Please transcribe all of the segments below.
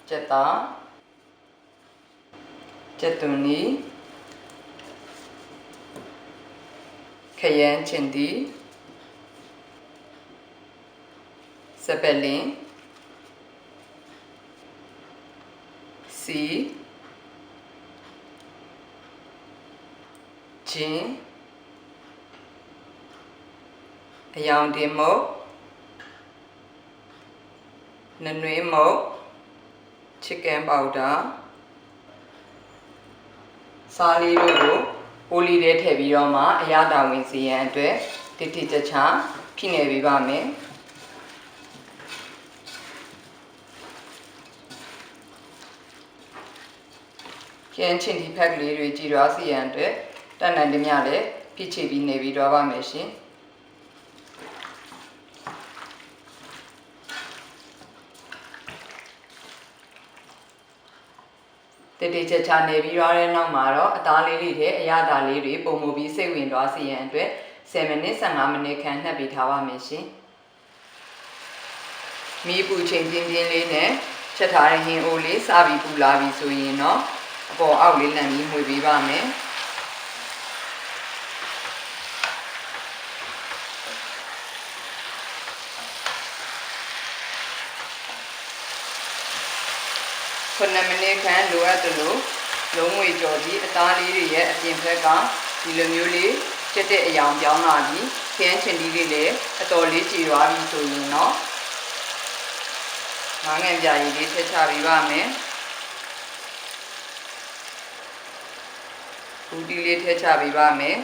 ချက်သားချက်သွန်နီခရမ်းချင်တီစပယ်လင်စီချင်းအယောင်တင်မုတ်နနွေးမုတ် chicken powder စားလေးတို့ကိုပိုလီထဲထည့်ပြီးတော့မှအရသာဝင်စေရန်အတွက်တိတိကျကျဖိနေပေးပါမယ်ကျန်ချင်းဒီဖက်ကလေးတွေကြည်သွားစေရန်အတွက်တန်တန်တည်းများလည်းဖိချပြီးနေပြီးတော့ပါမယ်ရှင်တေတေချာချာနေပြီးတော့တဲ့နောက်မှာတော့အသားလေးတွေထဲအရသာလေးတွေပုံမူပြီးစိတ်ဝင်သွားစေရန်အတွက်10မိနစ်15မိနစ်ခန့်နှက်ပေးထားပါမယ်ရှင်မီးပူချိန်ပြင်းပြင်းလေးနဲ့ချက်ထားတဲ့ဟင်းအိုးလေးစပြီးပူလာပြီဆိုရင်တော့အပေါ်အောက်လေးလန့်ပြီးမှွေပေးပါမယ်9မိနစ်ခန့်လိုအပ်သလိုလုံးဝကြော်ပြီးအသားလေးတွေရဲ့အပြင်ဘက်ကဒီလိုမျိုးလေးချက်တဲ့အယောင်ပြောင်းလာပြီးခရမ်းချင်တီးလေးလည်းအတော်လေးကြည်သွားပြီဆိုရင်တော့ငါးငံပြာရည်လေးထည့်ချပေးပါမယ်ဘူးတီလေးထည့်ချပေးပါမယ်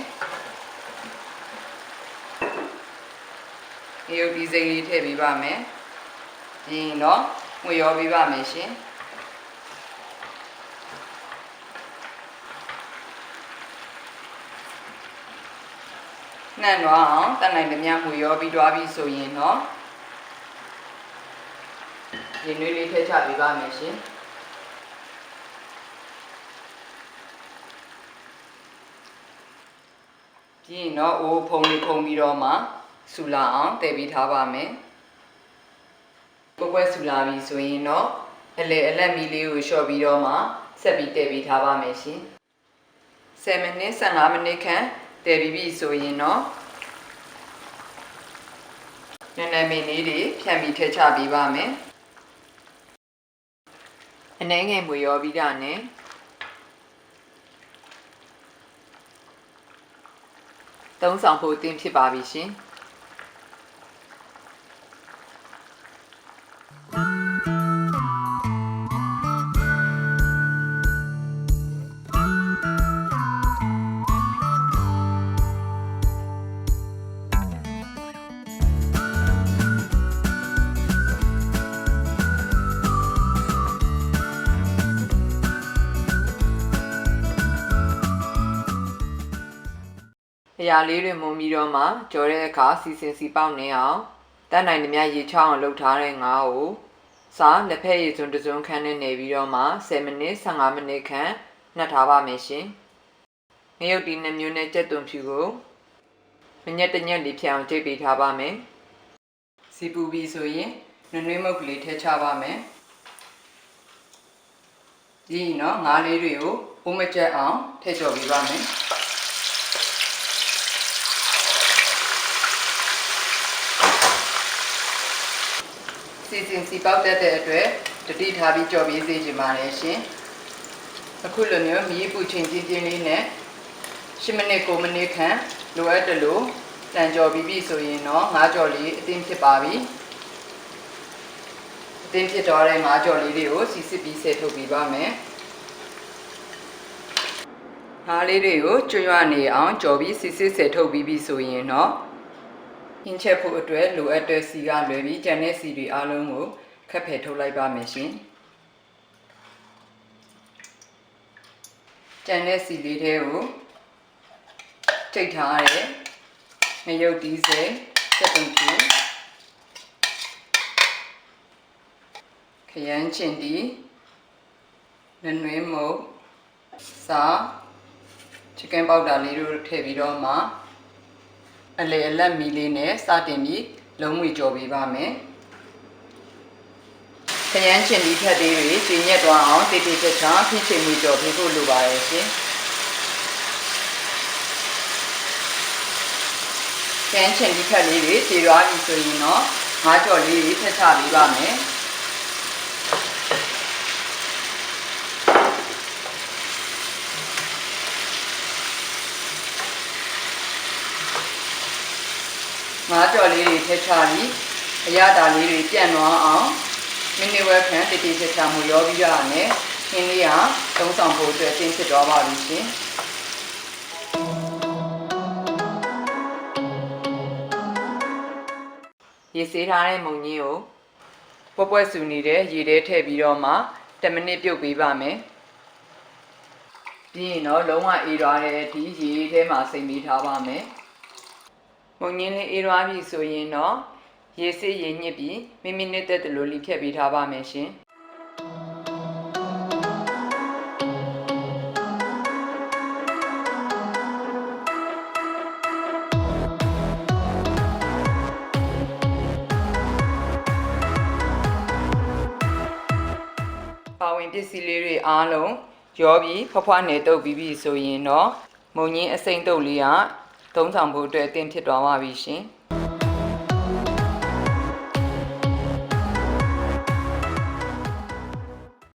ရုပ်ဒီစိမ့်လေးထည့်ပေးပါမယ်ပြီးရင်တော့ငွေရောပေးပါမယ်ရှင်နှံ့သွားအောင်တတ်နိုင်သမျှမှုရောပြီးသွားပြီဆိုရင်တော့ရေနွေးလေးထည့်ချပေးပါမယ်ရှင်ပြီးရင်တော့အိုးဖုံလေးဖုံပြီးတော့မှဆူလာအောင်တည်ပြီးထားပါမယ်ပွဲဆူလာပြီဆိုရင်တော့အလက်မီလေးကိုလျှော့ပြီးတော့မှဆက်ပြီးတည်ပြီးထားပါမယ်ရှင်10မိနစ်15မိနစ်ခန့်တည်ပြီးပြီဆိုရင်တော့နည်းနည်းမင်းလေးတွေဖြန့်ပြီးထည့်ချပေးပါမယ်အနှဲငယ်မွေရောပြီးတာနဲ့သုံးဆောင်ဖို့အသင့်ဖြစ်ပါပြီရှင်အရာလေးတွေမုံပြီးတော့မှကြော်တဲ့အခါစီစဉ်စီပေါက်နေအောင်တတ်နိုင်သမျှရေချောင်းအောင်လှုပ်ထားတဲ့ငါးကိုစားလက်ဖက်ရည်စွန်းတစ်စွန်းခန့်နဲ့နေပြီးတော့မှ10မိနစ်15မိနစ်ခန့်နှက်ထားပါမယ်ရှင်ငရုတ်တီ2မျိုးနဲ့ကြက်သွန်ဖြူကိုမညက်တညက်လေးဖြောင်းကြိတ်ပေးထားပါမယ်စီပူပြီးဆိုရင်နွေးမုတ်ကလေးထည့်ချပါမယ်ဒီနော်ငါးလေးတွေကိုပိုးမကျက်အောင်ထည့်ကြော်ပေးပါမယ်စီစဉ်စီပေါက်တဲ့အတွက်တတိထားပြီးကြော်ပေးစေချင်ပါတယ်ရှင်အခုလိုမျိုးမီးပူချိန်ပြင်းပြင်းလေးနဲ့10မိနစ်9မိနစ်ခန့်လိုအပ်တယ်လို့တန်ကြော်ပြီးပြီဆိုရင်တော့ငါးကြော်လေးအသင်းဖြစ်ပါပြီအသင်းဖြစ်တော့တဲ့ငါးကြော်လေးတွေကိုစီစစ်ပြီးဆဲထုတ်ပေးပါမယ်ငါးလေးတွေကိုကျွရွနေအောင်ကြော်ပြီးစီစစ်ဆဲထုတ်ပြီးပြီဆိုရင်တော့ဟင်းချက်ဖို့အတွက်လိုအပ်တဲ့စီကလွယ်ပြီးကျန်တဲ့စီတွေအားလုံးကို ခက်ဖယ်ထုတ်လိုက်ပါမယ်ရှင်ကြံတဲ့စီလေးထဲကိုထိတ်ထားတဲ့ငရုတ်တီးစိမ်စက်တုံးဖြူခရမ်းချင်တီနွေးမုတ်စာchicken powder လေးတို့ထည့်ပြီးတော့မှအလေအလတ်မီလေးနဲ့စတင်ပြီးလုံးဝကြော်ပေးပါမယ်ခရမ်းချင်တီထက်သေးတွေကျဉ်ညက်သွားအောင်တေးတေးချာချာဖိချိန်မှုကြော်ပေးဖို့လိုပါတယ်ရှင်ခရမ်းချင်တီထက်လေးတွေခြေရွားပြီဆိုရင်တော့ငါးကြော်လေးတွေထည့်ချပေးပါမယ်ငါးကြော်လေးတွေထည့်ချပြီးအရသာလေးတွေပြန့်သွားအောင်မိနစ်ဝက်ခန့်တေးတေးချာချာမှုရောပြီးရမယ်ခင်းလေးကသုံးဆောင်ဖို့အတွက်တင်ဖြစ်သွားပါပြီရှင်ရေစေးထားတဲ့မုံကြီးကိုပွက်ပွက်ဆူနေတဲ့ရေထဲထည့်ပြီးတော့မှ10မိနစ်ပြုတ်ပေးပါမယ်ပြီးရင်တော့လုံးဝအေးသွားတဲ့အထိရေထဲမှာစိမ့်ပေးထားပါမယ်မုံကြီးလေးအေးသွားပြီဆိုရင်တော့ရေစေးရေညစ်ပြီးမိနစ်သက်တလို့လီဖြတ်ပေးထားပါမယ်ရှင်ပါဝင်ပစ္စည်းလေးတွေအားလုံးရောပြီးဖွားနယ်တုပ်ပြီးပြီဆိုရင်တော့မုံကြီးအစိမ့်တုပ်လေးကသုံးဆောင်ဖို့အတွက်အသင့်ဖြစ်သွားပါပြီရှင်။